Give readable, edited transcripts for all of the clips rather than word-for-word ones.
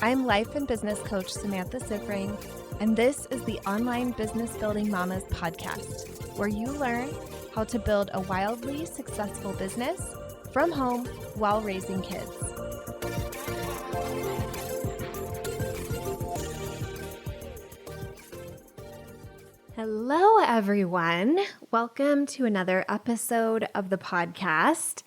I'm life and business coach Samantha Sifring, and this is the Online Business Building Mamas podcast, where you learn how to build a wildly successful business from home while raising kids. Hello, everyone. Welcome to another episode of the podcast.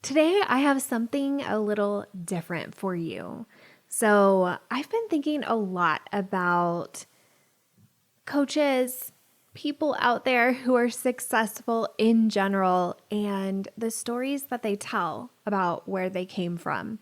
Today, I have something a little different for you. So I've been thinking a lot about coaches, people out there who are successful in general, and the stories that they tell about where they came from.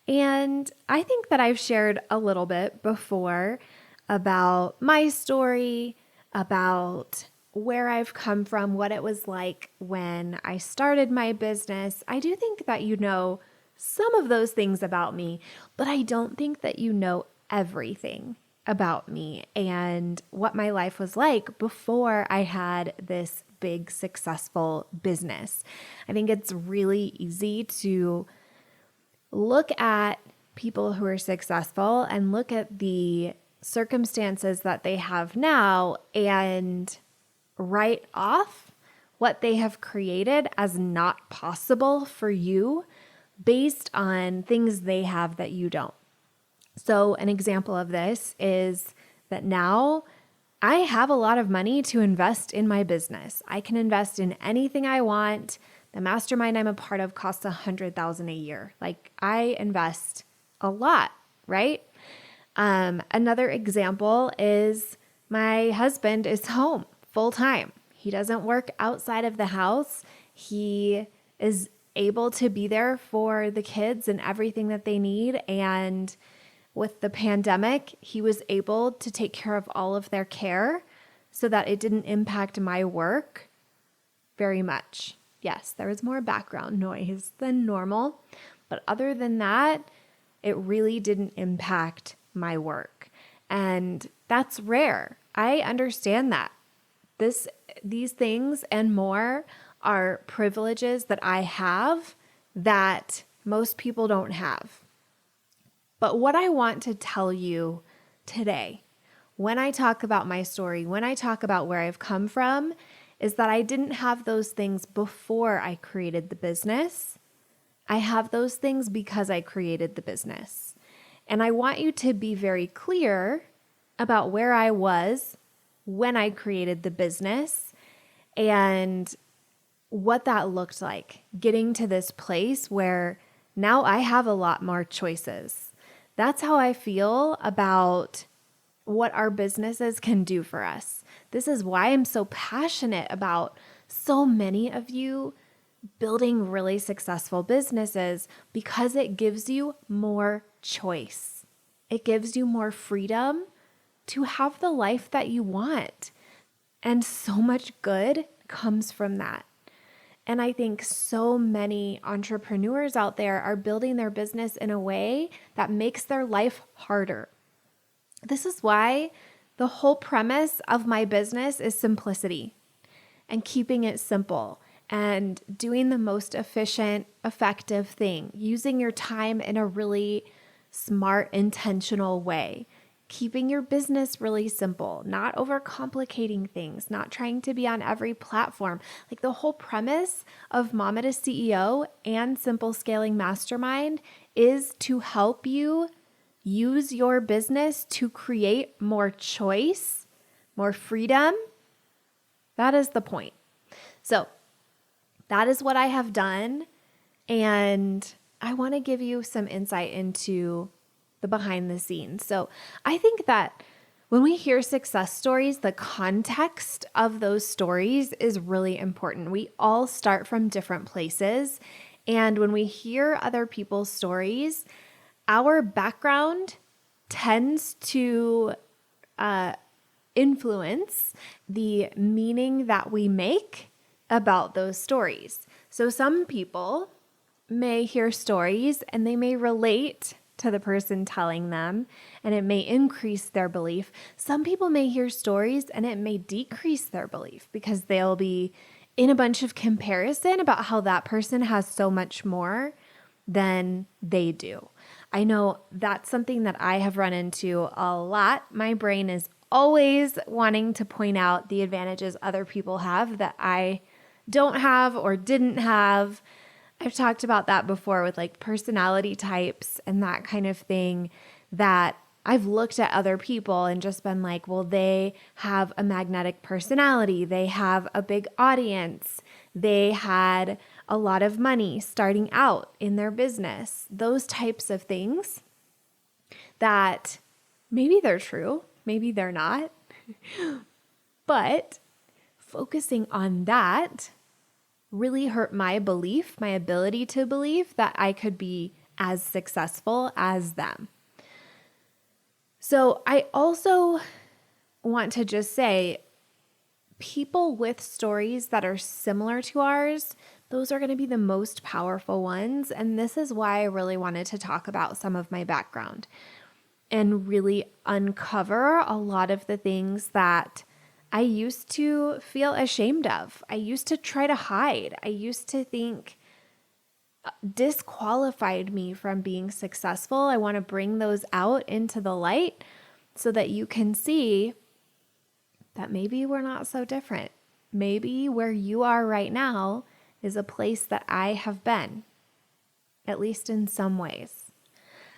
And I think that I've shared a little bit before about my story, about where I've come from, what it was like when I started my business. I do think that you know some of those things about me, but I don't think that you know everything about me and what my life was like before I had this big successful business. I think it's really easy to look at people who are successful and look at the circumstances that they have now and write off what they have created as not possible for you based on things they have that you don't. So an example of this is that now I have a lot of money to invest in my business. I can invest in anything I want. The mastermind I'm a part of costs $100,000 a year. Like, I invest a lot, right? Another example is my husband is home full time. He doesn't work outside of the house. He is able to be there for the kids and everything that they need. And with the pandemic, he was able to take care of all of their care so that it didn't impact my work very much. Yes, there was more background noise than normal, but other than that, it really didn't impact my work. And that's rare. I understand that. These things and more are privileges that I have that most people don't have. But what I want to tell you today, when I talk about my story, when I talk about where I've come from, is that I didn't have those things before I created the business. I have those things because I created the business. And I want you to be very clear about where I was when I created the business and what that looked like, getting to this place where now I have a lot more choices. That's how I feel about what our businesses can do for us. This is why I'm so passionate about so many of you building really successful businesses, because it gives you more choice. It gives you more freedom to have the life that you want. And so much good comes from that. And I think so many entrepreneurs out there are building their business in a way that makes their life harder. This is why the whole premise of my business is simplicity and keeping it simple and doing the most efficient, effective thing, using your time in a really smart, intentional way. Keeping your business really simple, not overcomplicating things, not trying to be on every platform. Like, the whole premise of Mamatoceo and Simple Scaling Mastermind is to help you use your business to create more choice, more freedom. That is the point. So that is what I have done. And I want to give you some insight into the behind the scenes. So I think that when we hear success stories, the context of those stories is really important. We all start from different places. And when we hear other people's stories, our background tends to influence the meaning that we make about those stories. So some people may hear stories and they may relate to the person telling them, and it may increase their belief. Some people may hear stories and it may decrease their belief because they'll be in a bunch of comparison about how that person has so much more than they do. I know that's something that I have run into a lot. My brain is always wanting to point out the advantages other people have that I don't have or didn't have. I've talked about that before with like personality types and that kind of thing, that I've looked at other people and just been like, well, they have a magnetic personality. They have a big audience. They had a lot of money starting out in their business. Those types of things that maybe they're true, maybe they're not. But focusing on that really hurt my belief, my ability to believe that I could be as successful as them. So I also want to just say, people with stories that are similar to ours, those are going to be the most powerful ones. And this is why I really wanted to talk about some of my background and really uncover a lot of the things that I used to feel ashamed of. I used to try to hide. I used to think disqualified me from being successful. I want to bring those out into the light so that you can see that maybe we're not so different. Maybe where you are right now is a place that I have been, at least in some ways.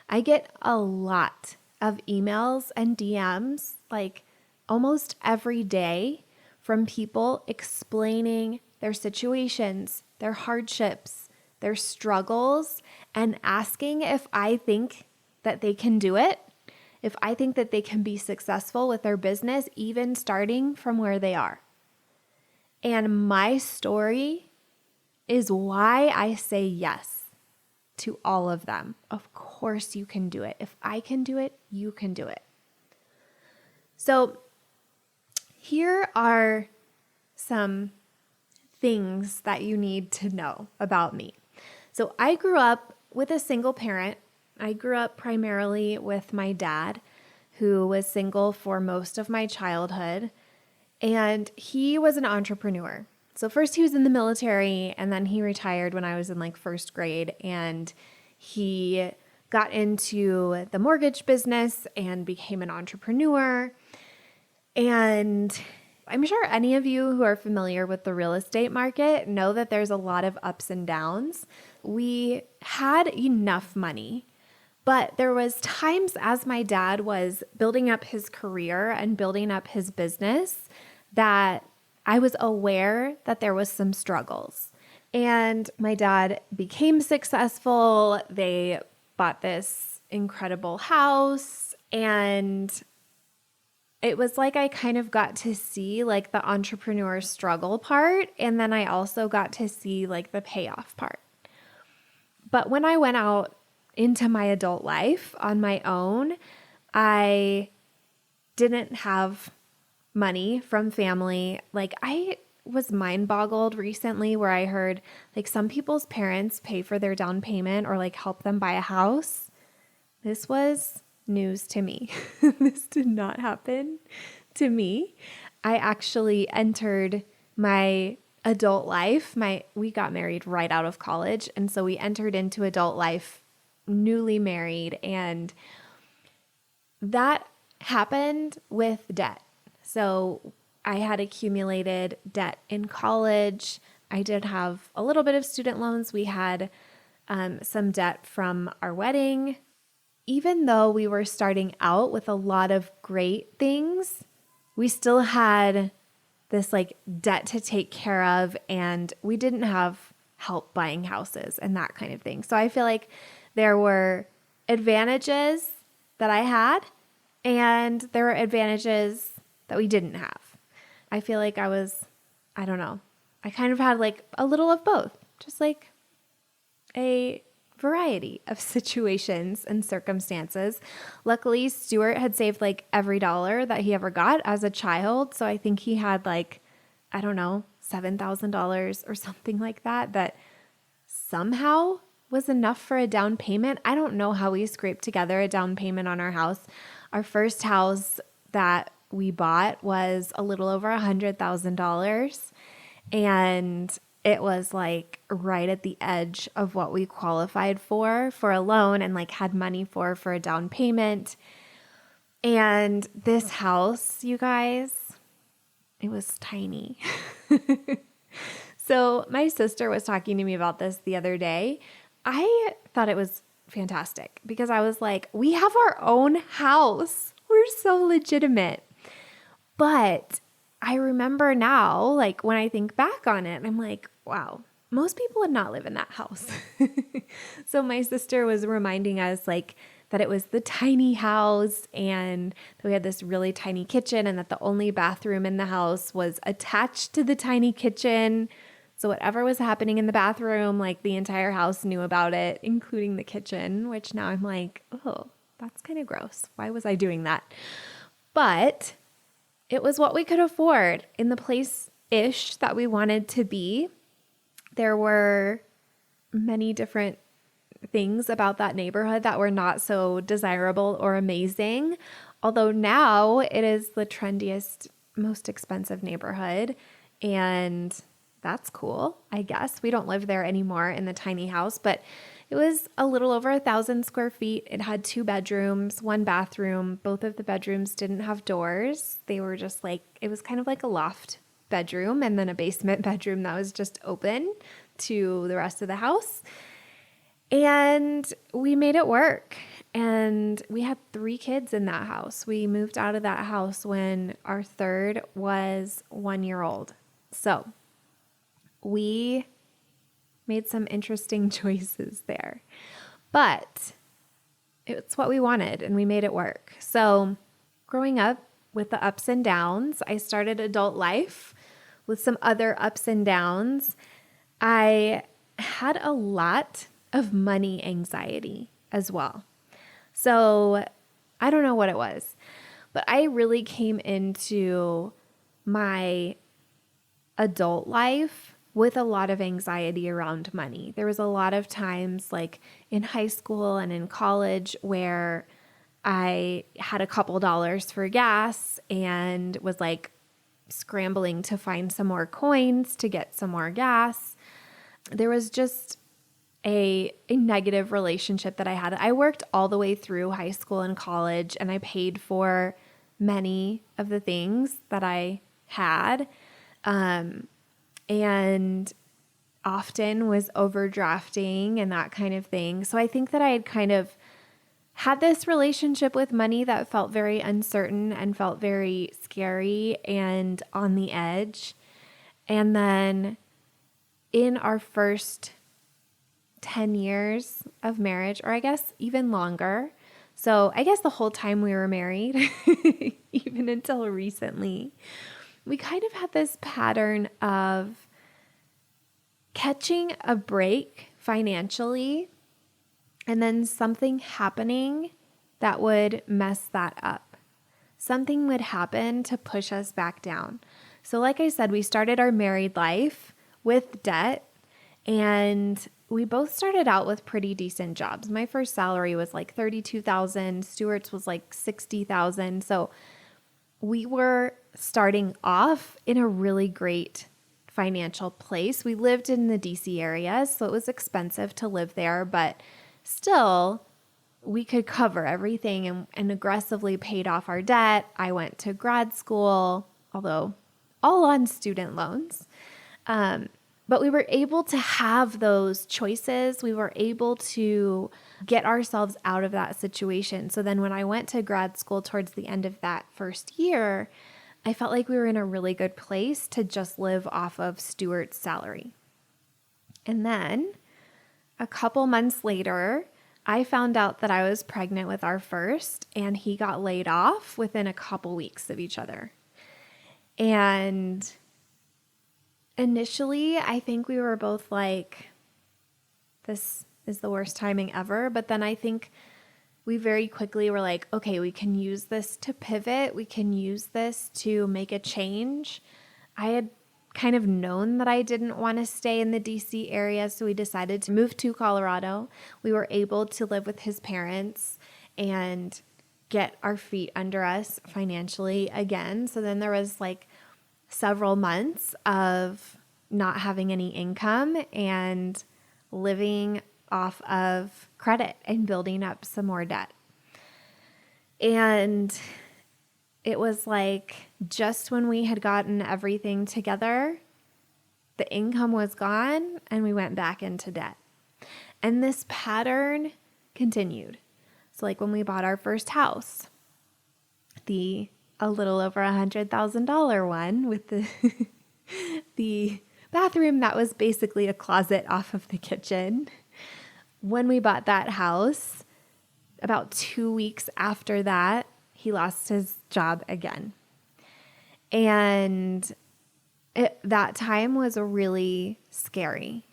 I get a lot of emails and DMs, like almost every day, from people explaining their situations, their hardships, their struggles, and asking if I think that they can do it, if I think that they can be successful with their business, even starting from where they are. And my story is why I say yes to all of them. Of course you can do it. If I can do it, you can do it. So here are some things that you need to know about me. So I grew up with a single parent. I grew up primarily with my dad, who was single for most of my childhood, and he was an entrepreneur. So first he was in the military, and then he retired when I was in like first grade, and he got into the mortgage business and became an entrepreneur. And I'm sure any of you who are familiar with the real estate market know that there's a lot of ups and downs. We had enough money, but there was times as my dad was building up his career and building up his business that I was aware that there was some struggles. And my dad became successful. They bought this incredible house, and it was like I kind of got to see like the entrepreneur struggle part, and then I also got to see like the payoff part. But when I went out into my adult life on my own, I didn't have money from family. Like, I was mind boggled recently where I heard like some people's parents pay for their down payment or like help them buy a house. This was news to me. This did not happen to me. I actually entered my adult life. We got married right out of college, and so we entered into adult life newly married, and that happened with debt. So I had accumulated debt in college. I did have a little bit of student loans. We had some debt from our wedding. Even though we were starting out with a lot of great things, we still had this like debt to take care of, and we didn't have help buying houses and that kind of thing. So I feel like there were advantages that I had, and there were advantages that we didn't have. I feel like I don't know, I kind of had like a little of both, just like a variety of situations and circumstances. Luckily, Stuart had saved like every dollar that he ever got as a child. So I think he had like, I don't know, $7,000 or something like that, that somehow was enough for a down payment. I don't know how we scraped together a down payment on our house. Our first house that we bought was a little over $100,000. And it was like right at the edge of what we qualified for a loan and like had money for a down payment. And this house, you guys, it was tiny. So my sister was talking to me about this the other day. I thought it was fantastic because I was like, we have our own house. We're so legitimate. But I remember now, like when I think back on it, I'm like, wow, most people would not live in that house. So my sister was reminding us like that it was the tiny house and that we had this really tiny kitchen and that the only bathroom in the house was attached to the tiny kitchen. So whatever was happening in the bathroom, like the entire house knew about it, including the kitchen, which now I'm like, oh, that's kind of gross. Why was I doing that? But it was what we could afford in the place-ish that we wanted to be. There were many different things about that neighborhood that were not so desirable or amazing. Although now it is the trendiest, most expensive neighborhood. And that's cool, I guess. We don't live there anymore in the tiny house, but it was a little over 1,000 square feet. It had 2 bedrooms, 1 bathroom. Both of the bedrooms didn't have doors. They were just like, it was kind of like a loft bedroom and then a basement bedroom that was just open to the rest of the house. And we made it work. And we had 3 kids in that house. We moved out of that house when our third was 1 year old. So we made some interesting choices there, but it's what we wanted and we made it work. So growing up with the ups and downs, I started adult life with some other ups and downs. I had a lot of money anxiety as well. So I don't know what it was, but I really came into my adult life with a lot of anxiety around money. There was a lot of times like in high school and in college where I had a couple dollars for gas and was like scrambling to find some more coins to get some more gas. There was just a negative relationship that I had. I worked all the way through high school and college and I paid for many of the things that I had. And often was overdrafting and that kind of thing. So I think that I had kind of had this relationship with money that felt very uncertain and felt very scary and on the edge. And then in our first 10 years of marriage, or I guess even longer, so I guess the whole time we were married, even until recently, we kind of had this pattern of catching a break financially and then something happening that would mess that up. Something would happen to push us back down. So like I said, we started our married life with debt and we both started out with pretty decent jobs. My first salary was like $32,000. Stuart's was like $60,000. So we were starting off in a really great financial place. We lived in the DC area, so it was expensive to live there, but still we could cover everything and aggressively paid off our debt. I went to grad school, although all on student loans. But we were able to have those choices. We were able to get ourselves out of that situation. So then when I went to grad school towards the end of that first year, I felt like we were in a really good place to just live off of Stuart's salary. And then a couple months later, I found out that I was pregnant with our first, and he got laid off within a couple weeks of each other. And initially, I think we were both like, this is the worst timing ever. But then I think we very quickly were like, okay, we can use this to pivot. We can use this to make a change. I had kind of known that I didn't want to stay in the DC area, so we decided to move to Colorado. We were able to live with his parents and get our feet under us financially again. So then there was like several months of not having any income and living off of credit and building up some more debt. And it was like just when we had gotten everything together, the income was gone and we went back into debt. And this pattern continued. So like when we bought our first house, a little over $100,000 one with the bathroom that was basically a closet off of the kitchen. When we bought that house, about 2 weeks after that, he lost his job again. And that time was really scary,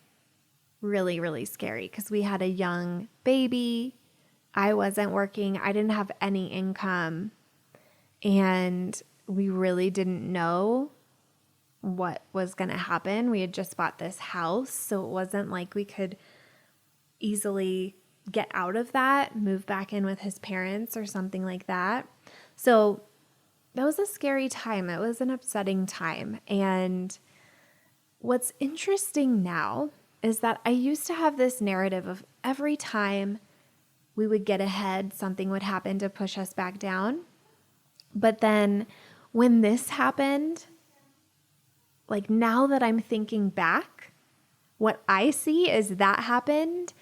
really, really scary because we had a young baby. I wasn't working. I didn't have any income. And we really didn't know what was going to happen. We had just bought this house, so it wasn't like we could easily get out of that, move back in with his parents or something like that. So that was a scary time. It was an upsetting time. And what's interesting now is that I used to have this narrative of every time we would get ahead, something would happen to push us back down. But then when this happened, like now that I'm thinking back, what I see is that happened.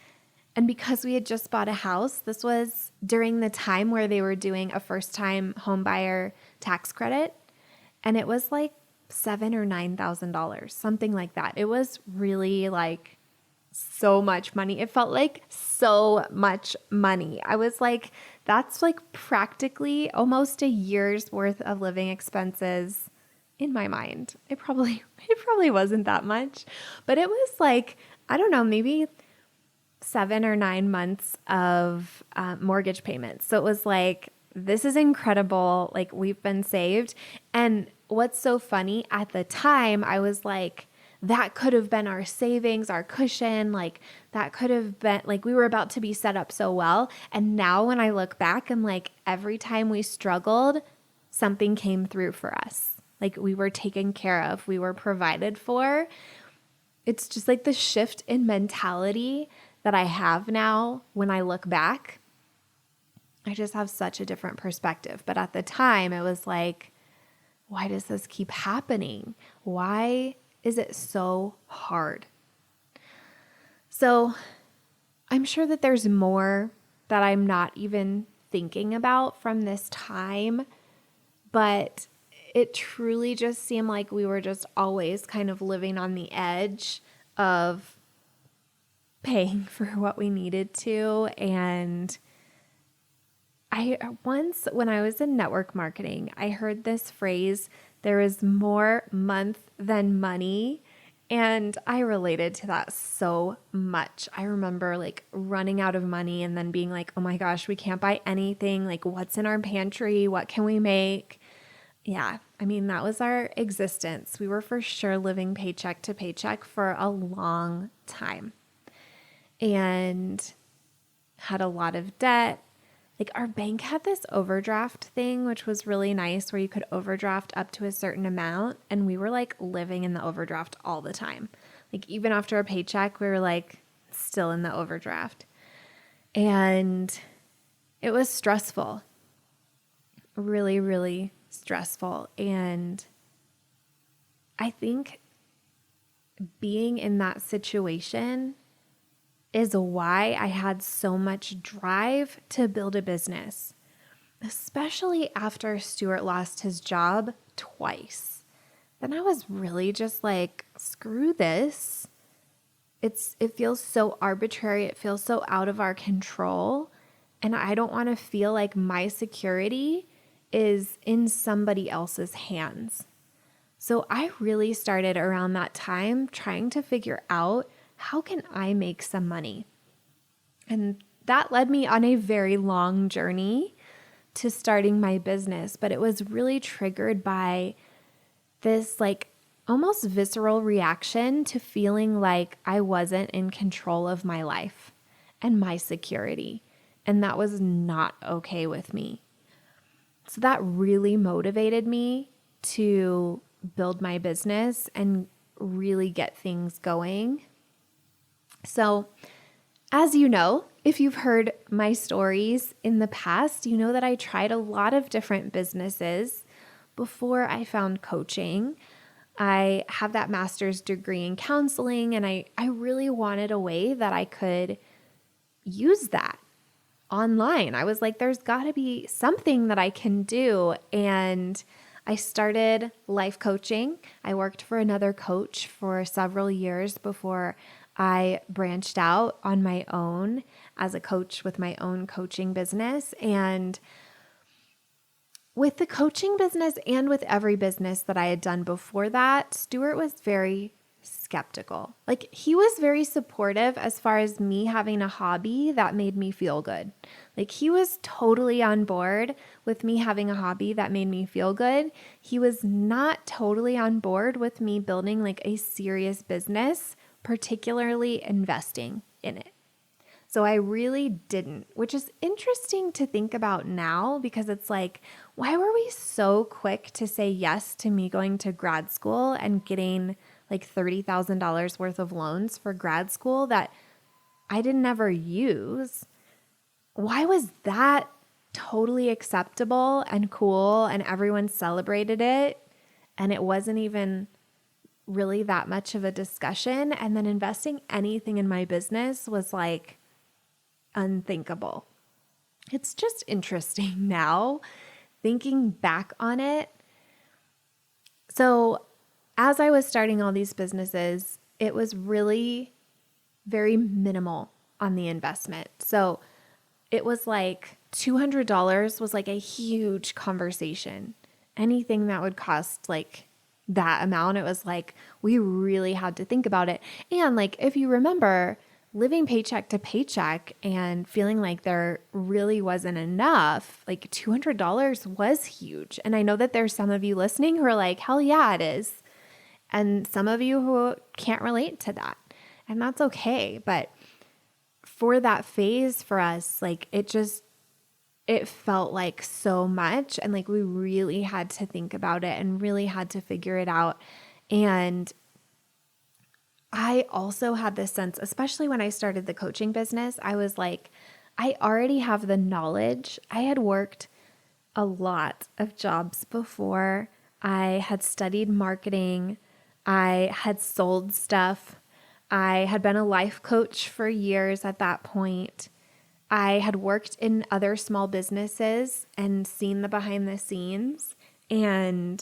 And because we had just bought a house, this was during the time where they were doing a first-time homebuyer tax credit. And it was like $7,000 or $9,000, something like that. It was really like so much money. It felt like so much money. I was like, that's like practically almost a year's worth of living expenses in my mind. It probably wasn't that much, but it was like, I don't know, maybe 7 or 9 months of mortgage payments. So it was like, this is incredible. Like we've been saved. And what's so funny, at the time, I was like, that could have been our savings, our cushion. Like that could have been like we were about to be set up so well. And now when I look back, I'm like, every time we struggled, something came through for us. Like we were taken care of, we were provided for. It's just like the shift in mentality that I have now when I look back. I just have such a different perspective. But at the time, it was like, why does this keep happening? Why is it so hard? So I'm sure that there's more that I'm not even thinking about from this time, but it truly just seemed like we were just always kind of living on the edge of paying for what we needed to. And once when I was in network marketing, I heard this phrase, there is more month than money. And I related to that so much. I remember like running out of money and then being like, oh my gosh, we can't buy anything. Like what's in our pantry? What can we make? Yeah. I mean, that was our existence. We were for sure living paycheck to paycheck for a long time and had a lot of debt. Like our bank had this overdraft thing, which was really nice, where you could overdraft up to a certain amount. And we were like living in the overdraft all the time. Like even after a paycheck, we were like still in the overdraft. And it was stressful, really, really stressful. And I think being in that situation is why I had so much drive to build a business, especially after Stuart lost his job twice. Then I was really just like, screw this. It feels so arbitrary. It feels so out of our control. And I don't want to feel like my security is in somebody else's hands. So I really started around that time trying to figure out, how can I make some money? And that led me on a very long journey to starting my business, but it was really triggered by this like almost visceral reaction to feeling like I wasn't in control of my life and my security. And that was not okay with me. So that really motivated me to build my business and really get things going. So, as you know, if you've heard my stories in the past, you know that I tried a lot of different businesses before I found coaching. I have that master's degree in counseling, and I really wanted a way that I could use that online. I was like, there's got to be something that I can do. And I started life coaching. I worked for another coach for several years before I branched out on my own as a coach with my own coaching business. And with the coaching business and with every business that I had done before that, Stuart was very skeptical. Like, he was very supportive as far as me having a hobby that made me feel good. Like, he was totally on board with me having a hobby that made me feel good. He was not totally on board with me building like a serious business, particularly investing in it. So I really didn't, which is interesting to think about now, because it's like, why were we so quick to say yes to me going to grad school and getting like $30,000 worth of loans for grad school that I didn't ever use? Why was that totally acceptable and cool and everyone celebrated it and it wasn't even really that much of a discussion? And then investing anything in my business was like unthinkable. It's just interesting now thinking back on it. So as I was starting all these businesses, it was really very minimal on the investment. So it was like $200 was like a huge conversation. Anything that would cost like that amount, it was like we really had to think about it. And like, if you remember, living paycheck to paycheck and feeling like there really wasn't enough, like $200 was huge. And I know that there's some of you listening who are like, hell yeah, it is. And some of you who can't relate to that. And that's okay. But for that phase for us, like it felt like so much. And like we really had to think about it and really had to figure it out. And I also had this sense, especially when I started the coaching business, I was like, I already have the knowledge. I had worked a lot of jobs before. I had studied marketing. I had sold stuff. I had been a life coach for years at that point. I had worked in other small businesses and seen the behind the scenes. And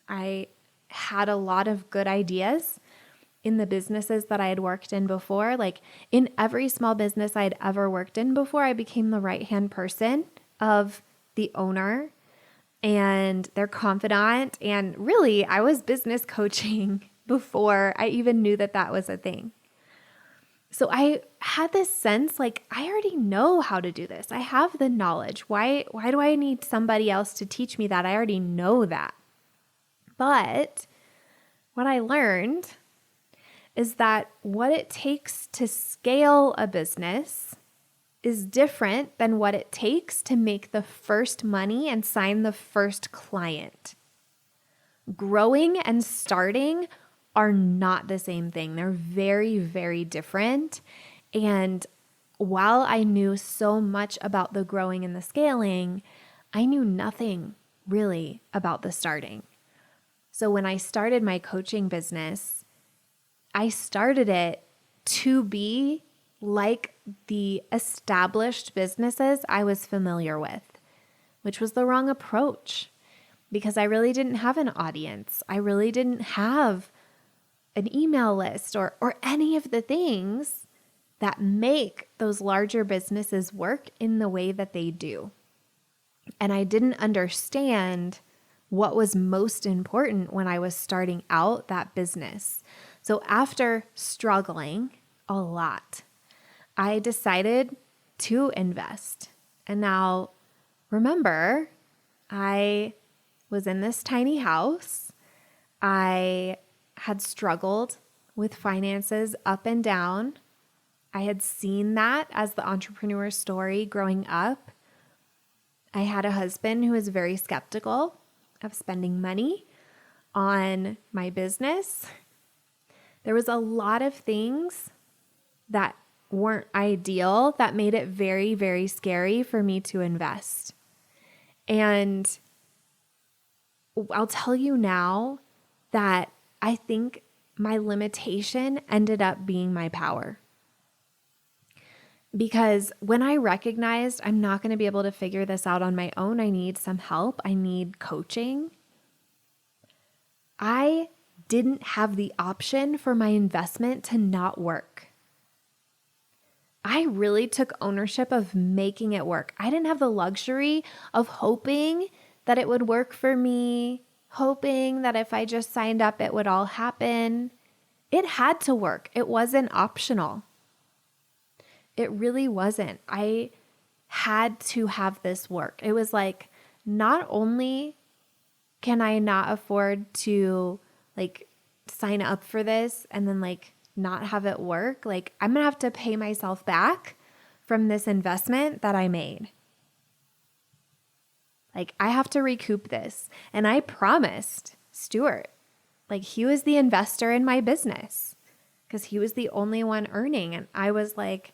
I had a lot of good ideas in the businesses that I had worked in before. Like in every small business I'd ever worked in before, I became the right-hand person of the owner and their confidant. And really, I was business coaching before I even knew that that was a thing. So I had this sense like, I already know how to do this. I have the knowledge. Why do I need somebody else to teach me that? I already know that. But what I learned is that what it takes to scale a business is different than what it takes to make the first money and sign the first client. Growing and starting are not the same thing. They're very, very different. And while I knew so much about the growing and the scaling, I knew nothing really about the starting. So when I started my coaching business, I started it to be like the established businesses I was familiar with, which was the wrong approach because I really didn't have an audience. I really didn't have an email list or any of the things that make those larger businesses work in the way that they do. And I didn't understand what was most important when I was starting out that business. So after struggling a lot, I decided to invest. And now remember, I was in this tiny house. I had struggled with finances up and down. I had seen that as the entrepreneur story growing up. I had a husband who was very skeptical of spending money on my business. There was a lot of things that weren't ideal that made it very, very scary for me to invest. And I'll tell you now that I think my limitation ended up being my power. Because when I recognized I'm not going to be able to figure this out on my own, I need some help, I need coaching, I didn't have the option for my investment to not work. I really took ownership of making it work. I didn't have the luxury of hoping that it would work for me, hoping that if I just signed up, it would all happen. It had to work. It wasn't optional. It really wasn't. I had to have this work. It was like, not only can I not afford to sign up for this and then not have it work, I'm going to have to pay myself back from this investment that I made. I have to recoup this. And I promised Stuart, he was the investor in my business because he was the only one earning. And I was like,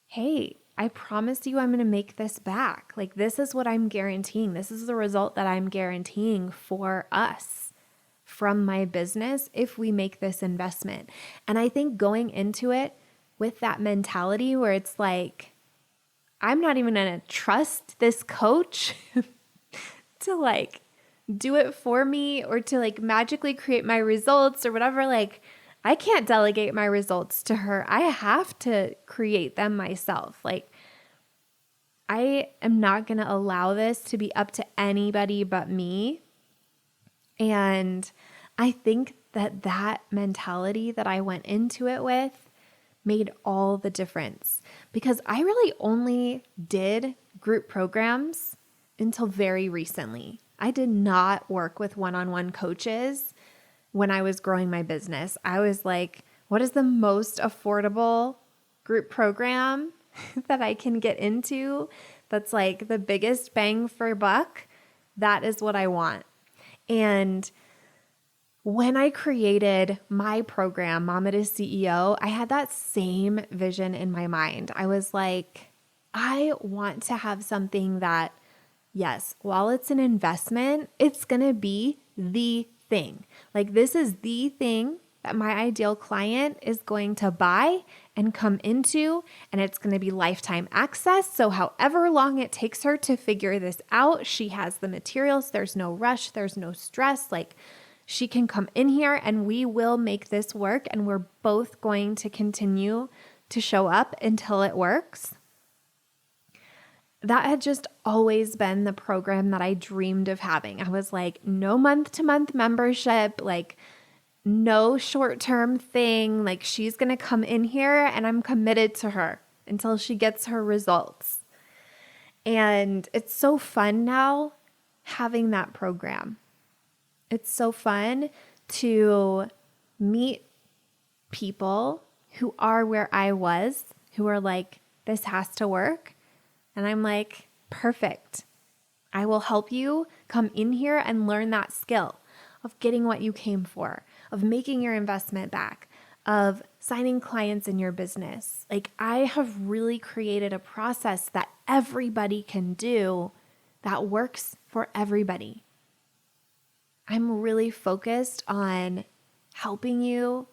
hey, I promise you I'm going to make this back. This is what I'm guaranteeing. This is the result that I'm guaranteeing for us from my business if we make this investment. And I think going into it with that mentality where it's I'm not even going to trust this coach to do it for me or to magically create my results or whatever. I can't delegate my results to her. I have to create them myself. I am not going to allow this to be up to anybody but me. And I think that mentality that I went into it with made all the difference because I really only did group programs until very recently. I did not work with one-on-one coaches when I was growing my business. I was like, what is the most affordable group program that I can get into that's the biggest bang for buck? That is what I want. And when I created my program, Mamatoceo, I had that same vision in my mind. I was like, I want to have something that, yes, while it's an investment, it's going to be the thing. This is the thing that my ideal client is going to buy and come into, and it's going to be lifetime access. So however long it takes her to figure this out, she has the materials. There's no rush. There's no stress. She can come in here and we will make this work, and we're both going to continue to show up until it works. That had just always been the program that I dreamed of having. I was like, no month-to-month membership, no short-term thing. She's going to come in here and I'm committed to her until she gets her results. And it's so fun now having that program. It's so fun to meet people who are where I was, who are like, this has to work. And I'm like, perfect. I will help you come in here and learn that skill of getting what you came for, of making your investment back, of signing clients in your business. I have really created a process that everybody can do that works for everybody. I'm really focused on helping you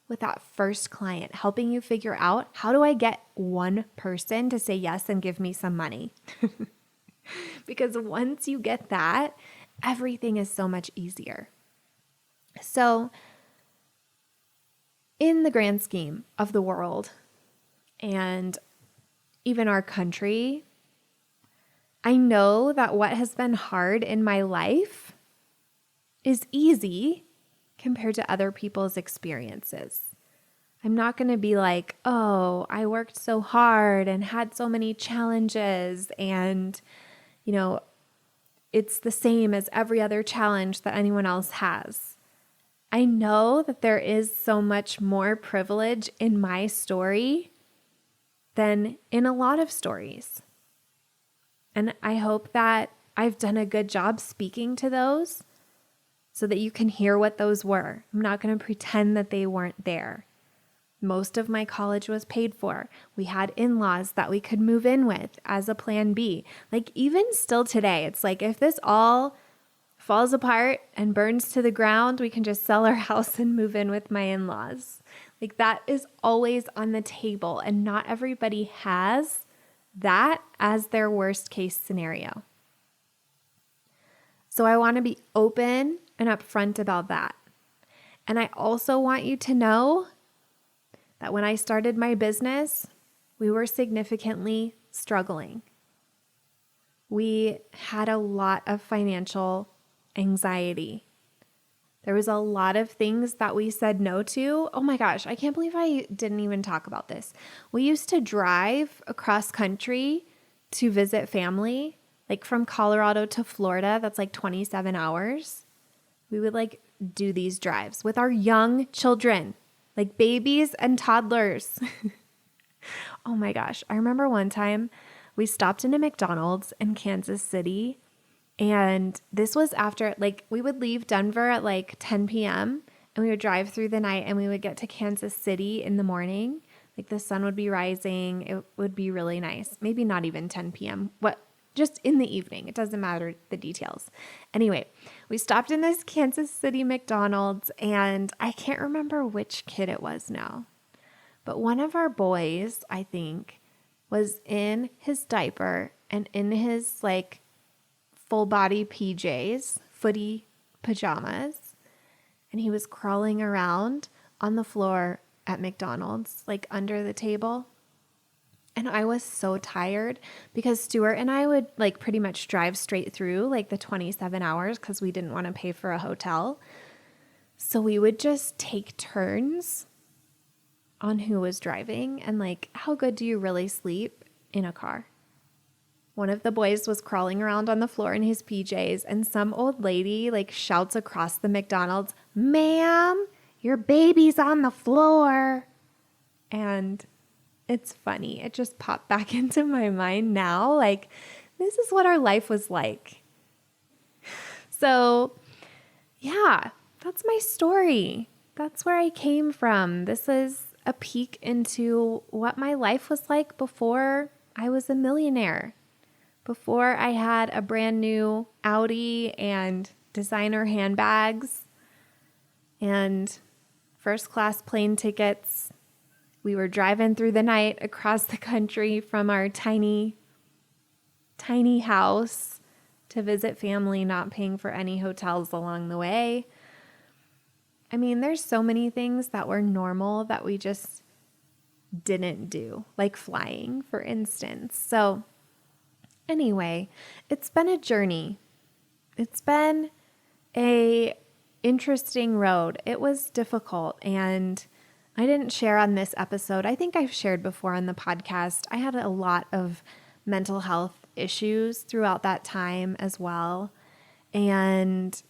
with that first client, helping you figure out, how do I get one person to say yes and give me some money? Because once you get that, everything is so much easier. So in the grand scheme of the world and even our country, I know that what has been hard in my life is easy compared to other people's experiences. I'm not going to be like, oh, I worked so hard and had so many challenges and, it's the same as every other challenge that anyone else has. I know that there is so much more privilege in my story than in a lot of stories. And I hope that I've done a good job speaking to those. so that you can hear what those were. I'm not going to pretend that they weren't there. Most of my college was paid for. We had in-laws that we could move in with as a plan B. Like even still today, it's like if this all falls apart and burns to the ground, we can just sell our house and move in with my in-laws. Like that is always on the table, and not everybody has that as their worst case scenario. So I want to be open and upfront about that. And I also want you to know that when I started my business, we were significantly struggling. We had a lot of financial anxiety. There was a lot of things that we said no to. Oh my gosh, I can't believe I didn't even talk about this. We used to drive across country to visit family, like from Colorado to Florida. That's like 27 hours. We would like do these drives with our young children, like babies and toddlers. Oh my gosh. I remember one time we stopped in a McDonald's in Kansas City, and this was after, like, we would leave Denver at like 10 p.m. and we would drive through the night and we would get to Kansas City in the morning. Like the sun would be rising. It would be really nice. Maybe not even 10 p.m. Just in the evening. It doesn't matter the details. Anyway, we stopped in this Kansas City McDonald's, and I can't remember which kid it was now, but one of our boys, I think, was in his diaper and in his like full body PJs, footy pajamas, and he was crawling around on the floor at McDonald's, like under the table. And I was so tired because Stuart and I would like pretty much drive straight through like the 27 hours because we didn't want to pay for a hotel. So we would just take turns on who was driving and like, how good do you really sleep in a car? One of the boys was crawling around on the floor in his PJs, and some old lady like shouts across the McDonald's, "Ma'am, your baby's on the floor." And it's funny. It just popped back into my mind now. Like, this is what our life was like. So, yeah, that's my story. That's where I came from. This is a peek into what my life was like before I was a millionaire, before I had a brand new Audi and designer handbags and first class plane tickets. We were driving through the night across the country from our tiny, tiny house to visit family, not paying for any hotels along the way. I mean, there's so many things that were normal that we just didn't do, like flying, for instance. So anyway, it's been a journey. It's been a interesting road. It was difficult, and I didn't share on this episode. I think I've shared before on the podcast. I had a lot of mental health issues throughout that time as well. And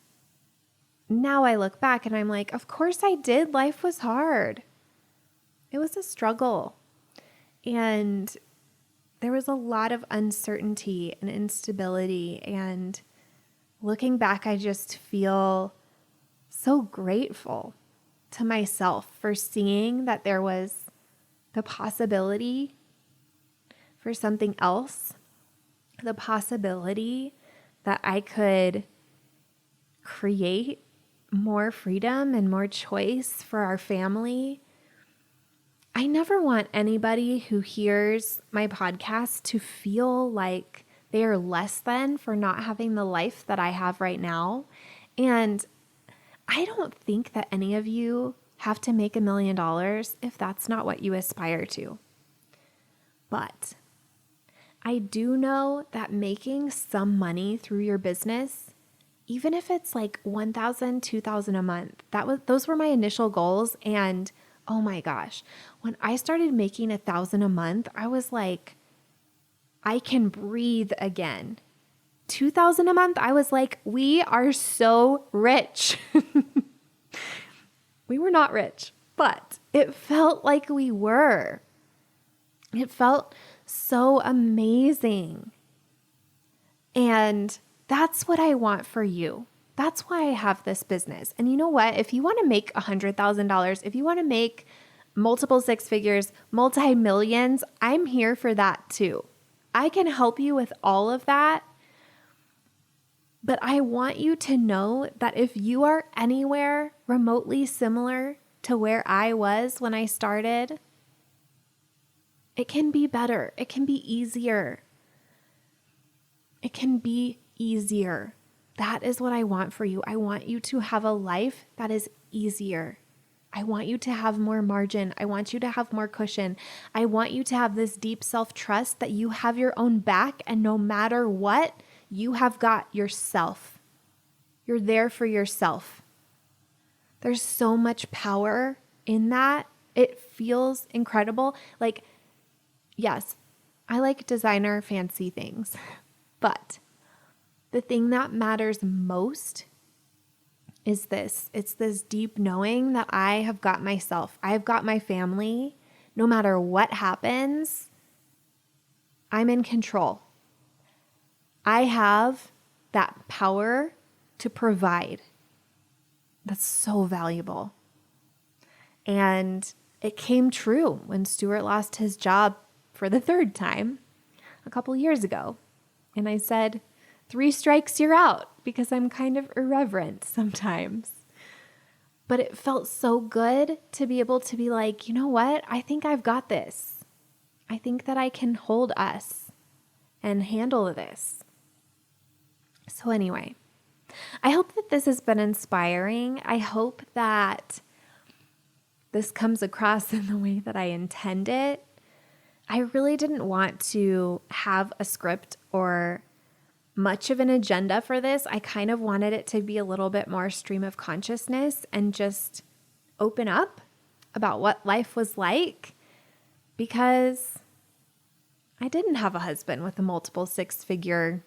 now I look back and I'm like, of course I did. Life was hard. It was a struggle. And there was a lot of uncertainty and instability. And looking back, I just feel so grateful to myself for seeing that there was the possibility for something else, the possibility that I could create more freedom and more choice for our family. I never want anybody who hears my podcast to feel like they are less than for not having the life that I have right now. And I don't think that any of you have to make $1 million if that's not what you aspire to. But I do know that making some money through your business, even if it's like $1,000, $2,000 a month, those were my initial goals. And oh my gosh, when I started making $1,000 a month, I was like, I can breathe again. $2,000 a month, I was like, we are so rich. We were not rich, but it felt like we were. It felt so amazing. And that's what I want for you. That's why I have this business. And you know what? If you want to make $100,000, if you want to make multiple six figures, multi-millions, I'm here for that too. I can help you with all of that. But I want you to know that if you are anywhere remotely similar to where I was when I started, it can be better. It can be easier. It can be easier. That is what I want for you. I want you to have a life that is easier. I want you to have more margin. I want you to have more cushion. I want you to have this deep self-trust that you have your own back, and no matter what, you have got yourself. You're there for yourself. There's so much power in that. It feels incredible. Like, yes, I like designer fancy things, but the thing that matters most is this. It's this deep knowing that I have got myself. I have got my family. No matter what happens, I'm in control. I have that power to provide. That's so valuable. And it came true when Stuart lost his job for the third time a couple years ago. And I said, 3 strikes, you're out, because I'm kind of irreverent sometimes. But it felt so good to be able to be like, you know what? I think I've got this. I think that I can hold us and handle this. So anyway, I hope that this has been inspiring. I hope that this comes across in the way that I intend it. I really didn't want to have a script or much of an agenda for this. I kind of wanted it to be a little bit more stream of consciousness and just open up about what life was like, because I didn't have a husband with a multiple six-figure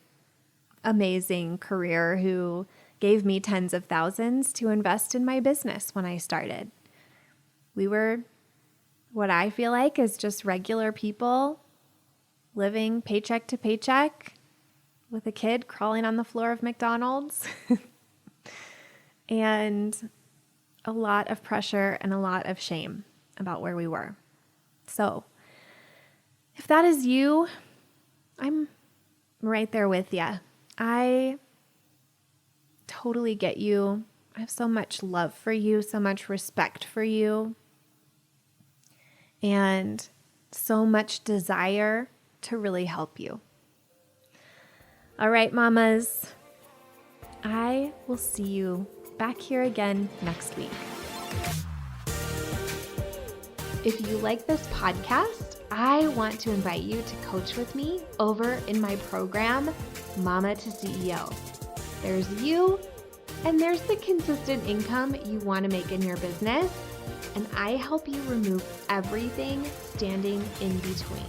amazing career who gave me tens of thousands to invest in my business when I started. We were what I feel like is just regular people living paycheck to paycheck with a kid crawling on the floor of McDonald's and a lot of pressure and a lot of shame about where we were. So if that is you, I'm right there with you. I totally get you. I have so much love for you, so much respect for you, and so much desire to really help you. All right, mamas, I will see you back here again next week. If you like this podcast, I want to invite you to coach with me over in my program, Mama to CEO. There's you, and there's the consistent income you want to make in your business, and I help you remove everything standing in between.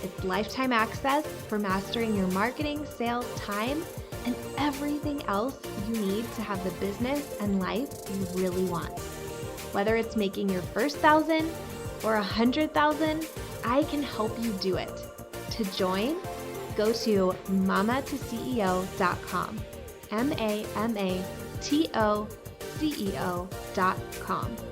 It's lifetime access for mastering your marketing, sales, time, and everything else you need to have the business and life you really want. Whether it's making your first 1,000 or 100,000, I can help you do it. To join, go to mamatoceo.com, MAMATOCEO.com.